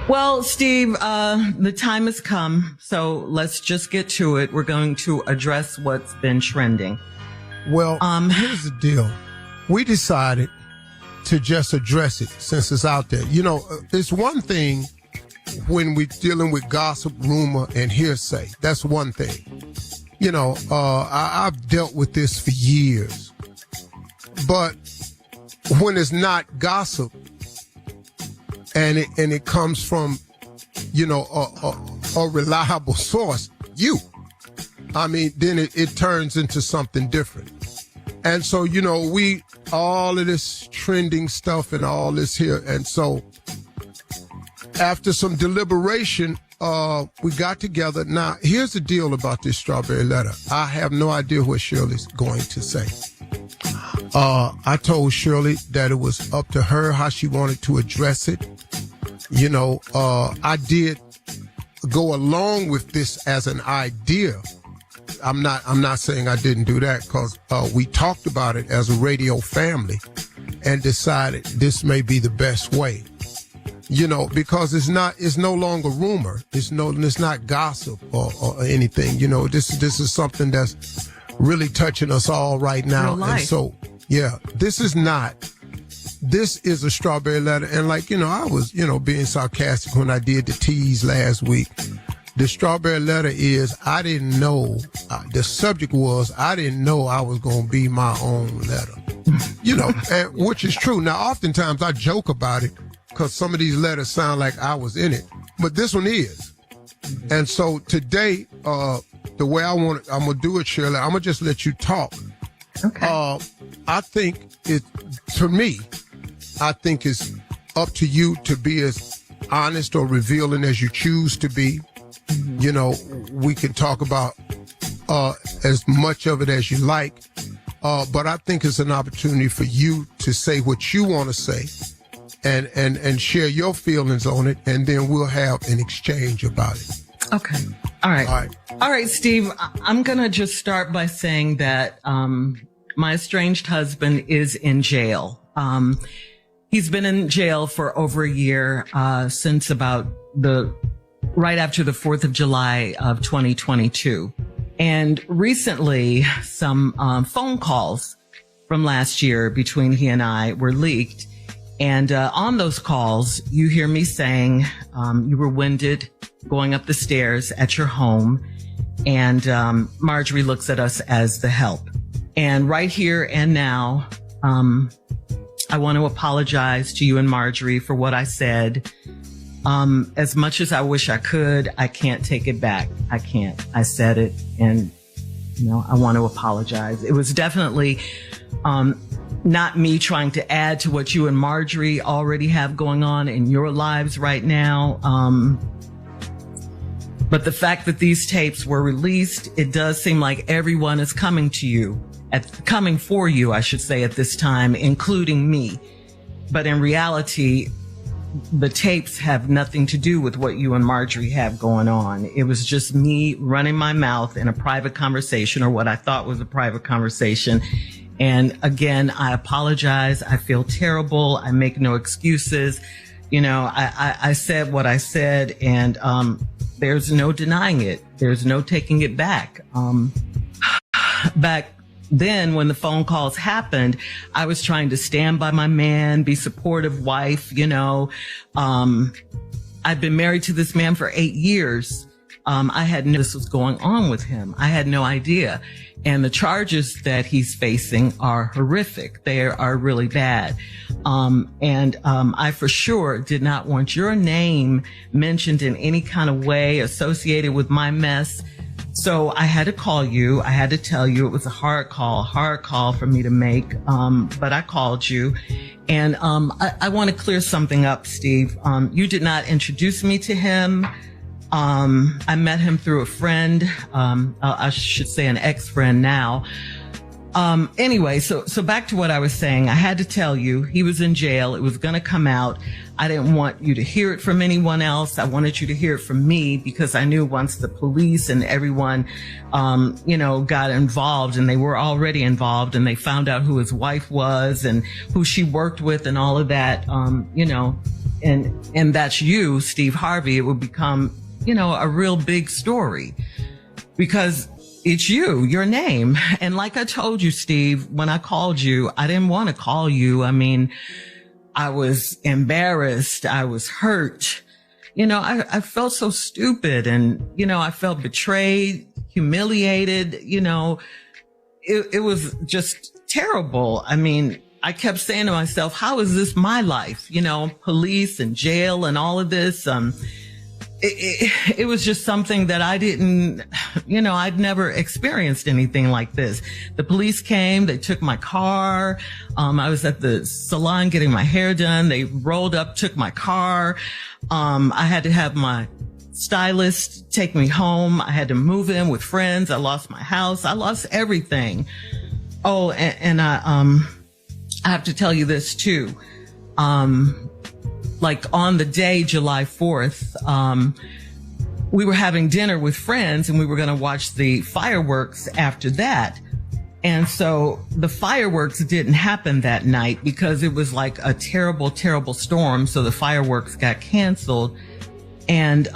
Well, Steve, the time has come, so let's just get to it. We're going to address what's been trending. Well, here's the deal. We decided to just address it since it's out there. You know, it's one thing when we're dealing with gossip, rumor, and hearsay. That's one thing. You know, I've dealt with this for years. But when it's not gossip and it comes from, you know, a reliable source, then it turns into something different. And so, you know, all of this trending stuff and all this here. And so after some deliberation, we got together. Now, here's the deal about this strawberry letter. I have no idea what Shirley's going to say. I told Shirley that it was up to her how she wanted to address it. You know, I did go along with this as an idea. I'm not saying I didn't do that, because we talked about it as a radio family and decided this may be the best way. You know, because it's no longer rumor. It's not gossip or anything. You know, this is something that's really touching us all right now. And so, yeah, this is a strawberry letter. And like, you know, I was, you know, being sarcastic when I did the tease last week. The strawberry letter is, I didn't know, the subject was, I didn't know I was going to be my own letter. You know, and, which is true. Now, oftentimes I joke about it because some of these letters sound like I was in it, but this one is. And so today, the way I'm going to do it, Shirley, I'm going to just let you talk. Okay. I think to me, I think it's up to you to be as honest or revealing as you choose to be. Mm-hmm. You know, we can talk about as much of it as you like, but I think it's an opportunity for you to say what you want to say and share your feelings on it, and then we'll have an exchange about it. Okay. All right, Steve, I'm going to just start by saying that my estranged husband is in jail. He's been in jail for over a year since about right after the 4th of July of 2022. And recently, some phone calls from last year between he and I were leaked. And on those calls, you hear me saying you were winded going up the stairs at your home, and Marjorie looks at us as the help. And right here and now, I want to apologize to you and Marjorie for what I said. As much as I wish I could, I can't take it back. I can't. I said it, and you know, I want to apologize. It was definitely not me trying to add to what you and Marjorie already have going on in your lives right now. But the fact that these tapes were released, it does seem like everyone is coming for you, I should say, at this time, including me. But in reality, the tapes have nothing to do with what you and Marjorie have going on. It was just me running my mouth in a private conversation, or what I thought was a private conversation. And again, I apologize. I feel terrible. I make no excuses. You know, I said what I said, and there's no denying it. There's no taking it back. Back then, when the phone calls happened, I was trying to stand by my man, be supportive wife, you know. I've been married to this man for 8 years. I had no this was going on with him. I had no idea. And the charges that he's facing are horrific. They are really bad. I for sure did not want your name mentioned in any kind of way associated with my mess. So I had to call you. I had to tell you it was a hard call for me to make. But I called you. And I want to clear something up, Steve. You did not introduce me to him. I met him through a friend. I should say an ex-friend now. Anyway, so back to what I was saying. I had to tell you, he was in jail. It was going to come out. I didn't want you to hear it from anyone else. I wanted you to hear it from me, because I knew once the police and everyone, got involved, and they were already involved, and they found out who his wife was and who she worked with and all of that, and that's you, Steve Harvey, it would become, a real big story because it's you, your name. And like I told you, Steve, when I called you, I didn't want to call you. I mean, I was embarrassed. I was hurt. I felt so stupid and, I felt betrayed, humiliated, it was just terrible. I mean, I kept saying to myself, how is this my life? Police and jail and all of this. It was just something that I didn't, I'd never experienced anything like this. The police came, they took my car. I was at the salon getting my hair done. They rolled up, took my car. I had to have my stylist take me home. I had to move in with friends. I lost my house. I lost everything. Oh, and I have to tell you this too. Like on the day, July 4th, we were having dinner with friends and we were going to watch the fireworks after that. And so the fireworks didn't happen that night because it was like a terrible, terrible storm. So the fireworks got canceled. And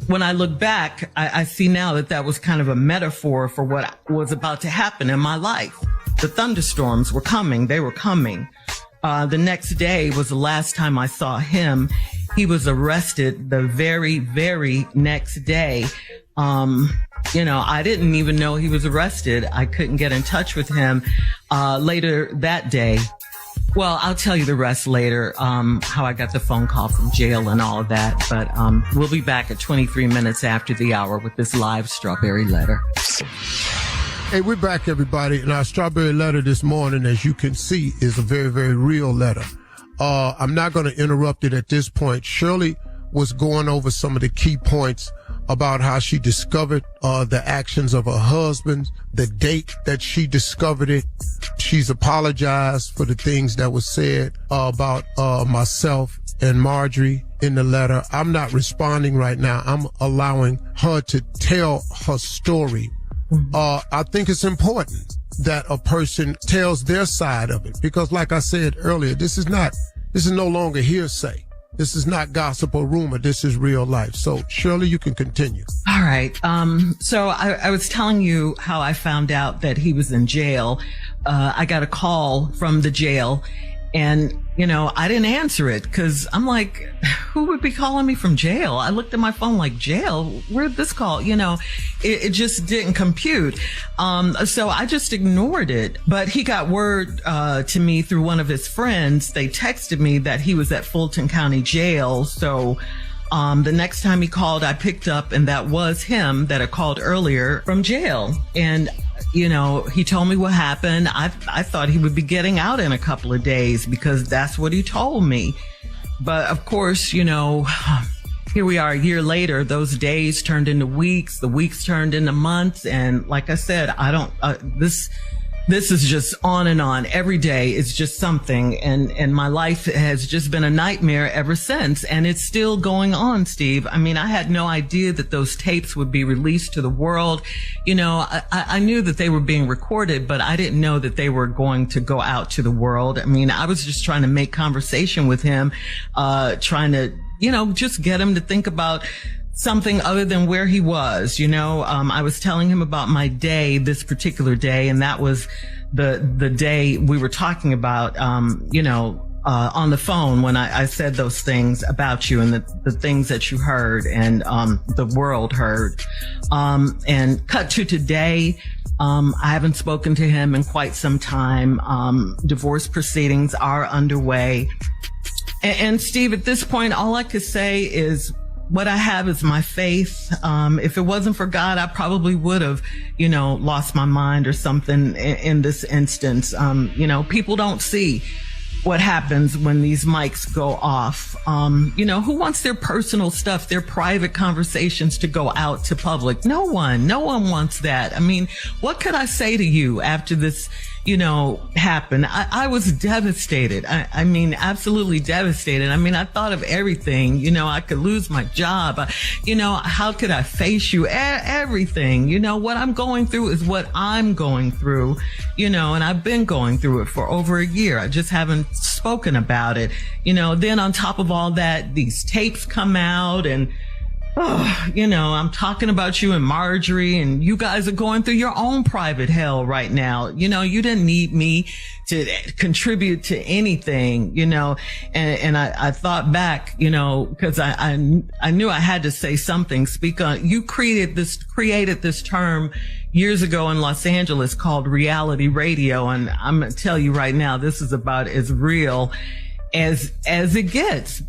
when I look back, I see now that was kind of a metaphor for what was about to happen in my life. The thunderstorms were coming. They were coming. The next day was the last time I saw him. He was arrested the very, very next day. I didn't even know he was arrested. I couldn't get in touch with him later that day. Well, I'll tell you the rest later, how I got the phone call from jail and all of that. But we'll be back at 23 minutes after the hour with this live Strawberry Letter. Hey, we're back, everybody. And our Strawberry Letter this morning, as you can see, is a very, very real letter. I'm not going to interrupt it at this point. Shirley was going over some of the key points about how she discovered the actions of her husband, the date that she discovered it. She's apologized for the things that was said about myself and Marjorie in the letter. I'm not responding right now. I'm allowing her to tell her story. I think it's important that a person tells their side of it because, like I said earlier, this is no longer hearsay. This is not gossip or rumor. This is real life. So, Shirley, you can continue. All right. So I was telling you how I found out that he was in jail. I got a call from the jail and, I didn't answer it because I'm like, who would be calling me from jail? I looked at my phone like, jail? Where'd this call? It just didn't compute. So I just ignored it. But he got word to me through one of his friends. They texted me that he was at Fulton County Jail. So the next time he called, I picked up, and that was him that had called earlier from jail. And he told me what happened. I thought he would be getting out in a couple of days because that's what he told me. But of course, here we are a year later. Those days turned into weeks. The weeks turned into months. And like I said, this is just on and on. Every day is just something. And my life has just been a nightmare ever since. And it's still going on, Steve. I mean, I had no idea that those tapes would be released to the world. I knew that they were being recorded, but I didn't know that they were going to go out to the world. I mean, I was just trying to make conversation with him, trying to, just get him to think about something other than where he was. I was telling him about my day, this particular day, and that was the day we were talking about, on the phone when I said those things about you and the things that you heard and the world heard. And cut to today, I haven't spoken to him in quite some time. Divorce proceedings are underway. And Steve, at this point, all I could say is what I have is my faith. If it wasn't for God, I probably would have, lost my mind or something in this instance. People don't see what happens when these mics go off. Who wants their personal stuff, their private conversations to go out to public? No one wants that. I mean, what could I say to you after this, happened, I was devastated. I mean, absolutely devastated. I mean, I thought of everything, I could lose my job. How could I face you? Everything, what I'm going through is what I'm going through, and I've been going through it for over a year. I just haven't spoken about it. Then on top of all that, these tapes come out and I'm talking about you and Marjorie, and you guys are going through your own private hell right now. You didn't need me to contribute to anything, and I thought back, because I knew I had to say something, speak on. You created this term years ago in Los Angeles called reality radio. And I'm going to tell you right now, this is about as real as it gets,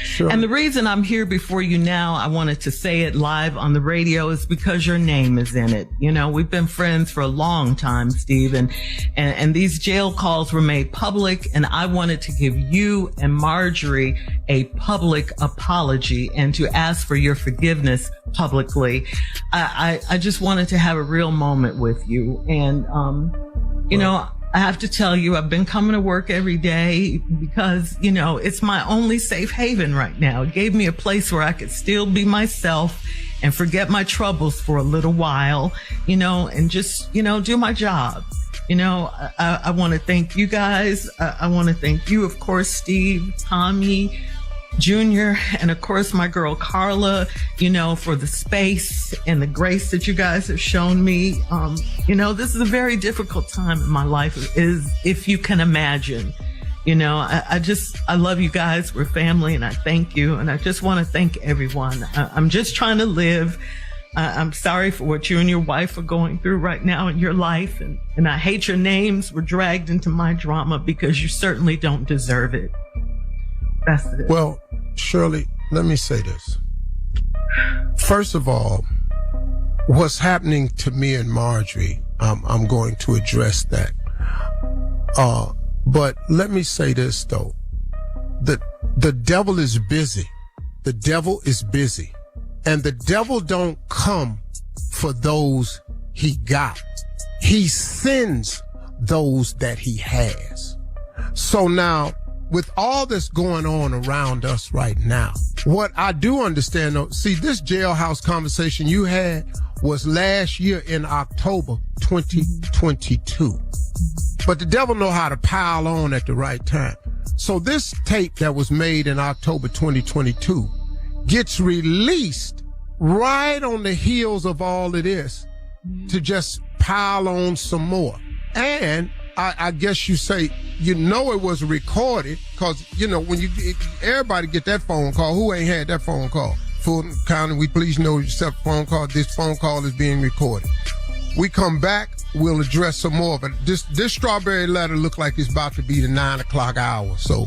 Sure. And the reason I'm here before you now, I wanted to say it live on the radio, is because your name is in it. We've been friends for a long time, Steve, and these jail calls were made public, and I wanted to give you and Marjorie a public apology and to ask for your forgiveness publicly. I just wanted to have a real moment with you. And, I have to tell you, I've been coming to work every day because, it's my only safe haven right now. It gave me a place where I could still be myself and forget my troubles for a little while, and just, do my job. I want to thank you guys. I want to thank you, of course, Steve, Tommy, Junior, and of course my girl Carla, for the space and the grace that you guys have shown me. This is a very difficult time in my life, if you can imagine. I love you guys. We're family, and I thank you. And I just want to thank everyone. I'm just trying to live. I'm sorry for what you and your wife are going through right now in your life. And I hate your names were dragged into my drama because you certainly don't deserve it. That's it. Well, Shirley, let me say this. First of all, what's happening to me and Marjorie, I'm going to address that. But let me say this, though. The devil is busy. The devil is busy. And the devil don't come for those he got. He sends those that he has. So now, with all that's going on around us right now, what I do understand, though, see, this jailhouse conversation you had was last year in October 2022. But the devil know how to pile on at the right time. So this tape that was made in October 2022 gets released right on the heels of all of this to just pile on some more. And I guess you say, it was recorded because, when everybody get that phone call, who ain't had that phone call? Fulton County, we please know yourself phone call. This phone call is being recorded. We come back, we'll address some more of it. This strawberry letter look like it's about to be the 9 o'clock hour. So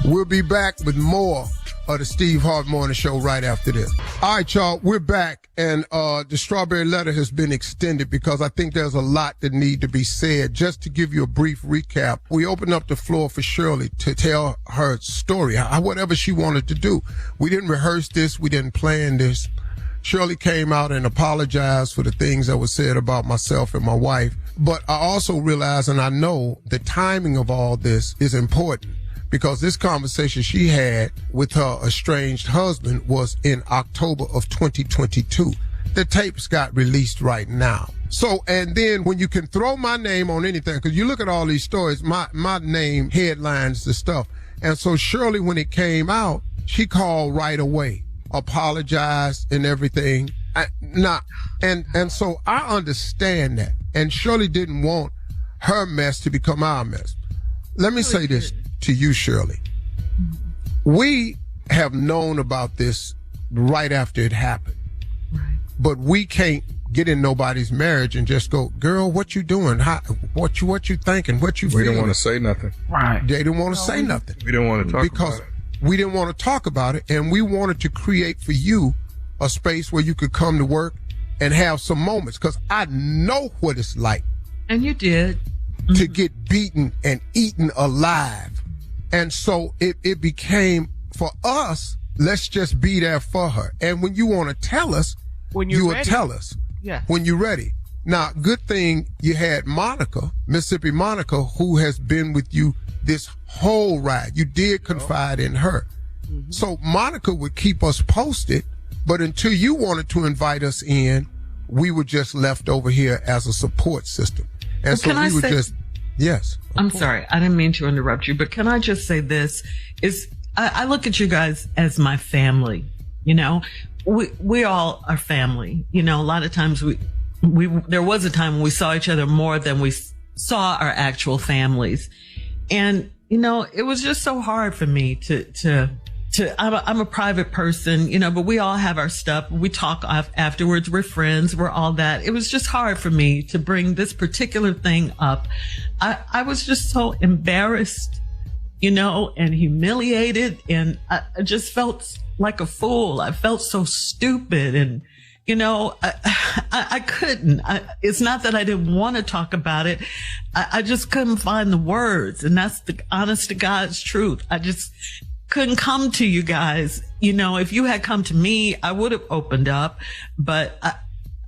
we'll be back with more of the Steve Harvey Morning Show right after this. All right, y'all, we're back, and the strawberry letter has been extended because I think there's a lot that need to be said. Just to give you a brief recap, we opened up the floor for Shirley to tell her story, whatever she wanted to do. We didn't rehearse this. We didn't plan this. Shirley came out and apologized for the things that were said about myself and my wife. But I also realize, and I know the timing of all this is important, because this conversation she had with her estranged husband was in October of 2022. The tapes got released right now. So, and then when you can throw my name on anything, because you look at all these stories, my name headlines the stuff. And so Shirley, when it came out, she called right away, apologized and everything. And so I understand that. And Shirley didn't want her mess to become our mess. Let me say this to you, Shirley. We have known about this right after it happened. Right. But we can't get in nobody's marriage and just go, girl, what you doing? What you thinking? What you feeling? We didn't want to say nothing. Right. They didn't want to say nothing. We didn't want to talk about it. We didn't want to talk about it, and we wanted to create for you a space where you could come to work and have some moments, because I know what it's like. And you did. To get beaten and eaten alive. And so it became, for us, let's just be there for her. And when you want to tell us, you will tell us. Yes. When you're ready. Now, good thing you had Monica, Mississippi Monica, who has been with you this whole ride. You did confide in her. Mm-hmm. So Monica would keep us posted, but until you wanted to invite us in, we were just left over here as a support system. And so we were just, yes. I'm sorry, I didn't mean to interrupt you, but can I just say this? I look at you guys as my family. You know, we all are family. You know, a lot of times there was a time when we saw each other more than we saw our actual families. And, you know, it was just so hard for me I'm a private person, you know, but we all have our stuff. We talk afterwards. We're friends. We're all that. It was just hard for me to bring this particular thing up. I was just so embarrassed, you know, and humiliated. And I just felt like a fool. I felt so stupid. And, you know, I couldn't. It's not that I didn't want to talk about it. I just couldn't find the words. And that's the honest to God's truth. I just couldn't come to you guys. You know, if you had come to me, I would have opened up. But,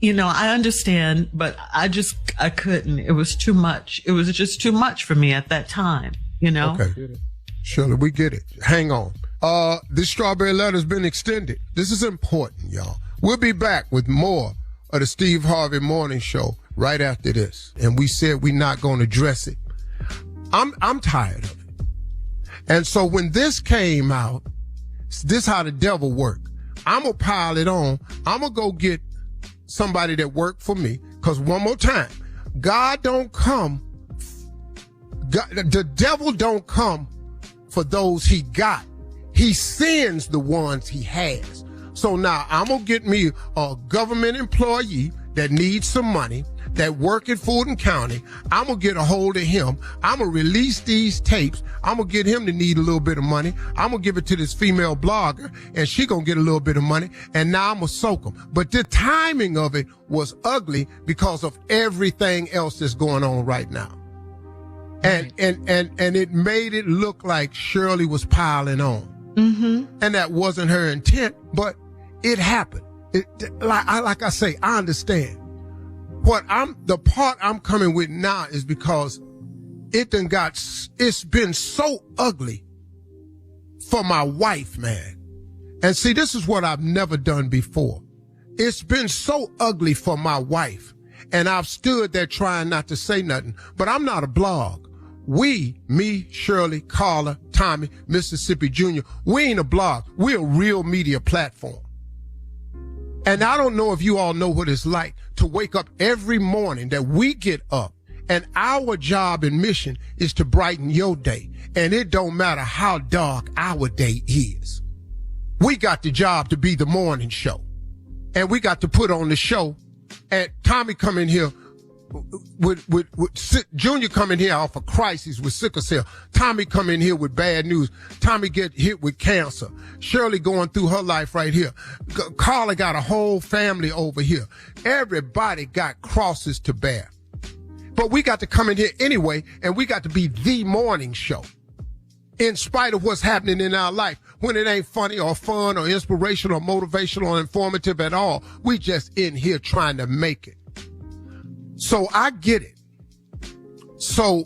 you know, I understand, but I couldn't. It was too much. It was just too much for me at that time, you know? Okay. Shirley, we get it. Hang on. This strawberry letter's been extended. This is important, y'all. We'll be back with more of the Steve Harvey Morning Show right after this. And we said we're not going to address it. I'm tired of it. And so when this came out, this how the devil work. I'm going to pile it on. I'm going to go get somebody that worked for me. Because one more time, God don't come. The devil don't come for those he got. He sends the ones he has. So now I'm going to get me a government employee that needs some money, that work at Fulton County. I'm going to get a hold of him. I'm going to release these tapes. I'm going to get him to need a little bit of money. I'm going to give it to this female blogger, and she going to get a little bit of money. And now I'm going to soak them. But the timing of it was ugly because of everything else that's going on right now. And it made it look like Shirley was piling on. Mm-hmm. And that wasn't her intent, but it happened. Like I say, I understand. The part I'm coming with now is because it's been so ugly for my wife, man. And see, this is what I've never done before. It's been so ugly for my wife. And I've stood there trying not to say nothing, but I'm not a blog. Me, Shirley, Carla, Tommy, Mississippi Jr., we ain't a blog. We're a real media platform. And I don't know if you all know what it's like to wake up every morning that we get up, and our job and mission is to brighten your day. And it don't matter how dark our day is. We got the job to be the morning show. And we got to put on the show. And Tommy come in here with Junior come in here off a crisis with sickle cell. Tommy come in here with bad news. Tommy get hit with cancer. Shirley going through her life right here. Carla got a whole family over here. Everybody got crosses to bear. But we got to come in here anyway, and we got to be the morning show. In spite of what's happening in our life, when it ain't funny or fun or inspirational or motivational or informative at all, we just in here trying to make it. So I get it. So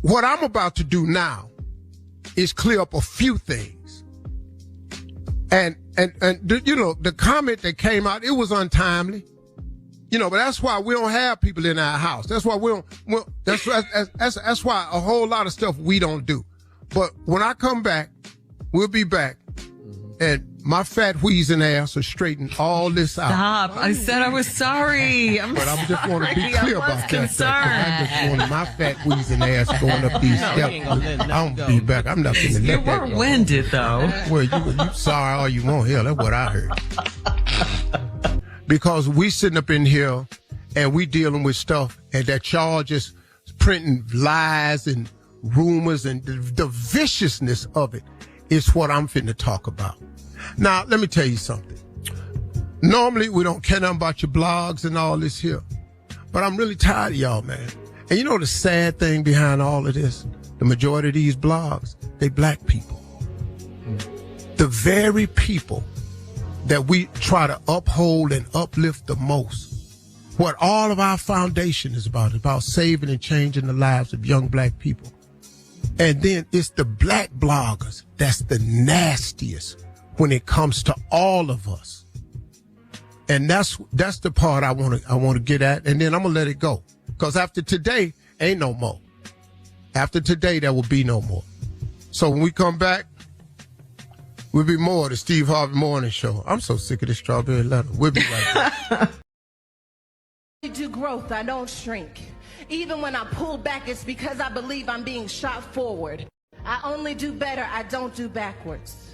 what I'm about to do now is clear up a few things. And you know, the comment that came out, it was untimely. You know, but that's why we don't have people in our house. That's why that's why a whole lot of stuff we don't do. But when I come back, we'll be back. And my fat wheezing ass will straighten all this out. Stop. I said I was sorry. But I just want to be clear about that. I just wanted my fat wheezing ass going up these steps. I'm going to be back. I'm not going to let that go. You were winded, though. Well, you sorry all you want. Hell, that's what I heard. Because we sitting up in here and we dealing with stuff and that y'all just printing lies and rumors, and the viciousness of it is what I'm finna talk about. Now, let me tell you something. Normally, we don't care nothing about your blogs and all this here. But I'm really tired of y'all, man. And you know the sad thing behind all of this? The majority of these blogs, they black people. The very people that we try to uphold and uplift the most what all of our foundation is about saving and changing the lives of young black people. And then it's the black bloggers that's the nastiest when it comes to all of us. And that's the part I want to get at, and then I'm gonna let it go. Because after today, ain't no more. After today, there will be no more. So when we come back, we'll be more of the Steve Harvey Morning Show. I'm so sick of this strawberry letter. We'll be right back. I do growth, I don't shrink. Even when I pull back, it's because I believe I'm being shot forward. I only do better, I don't do backwards.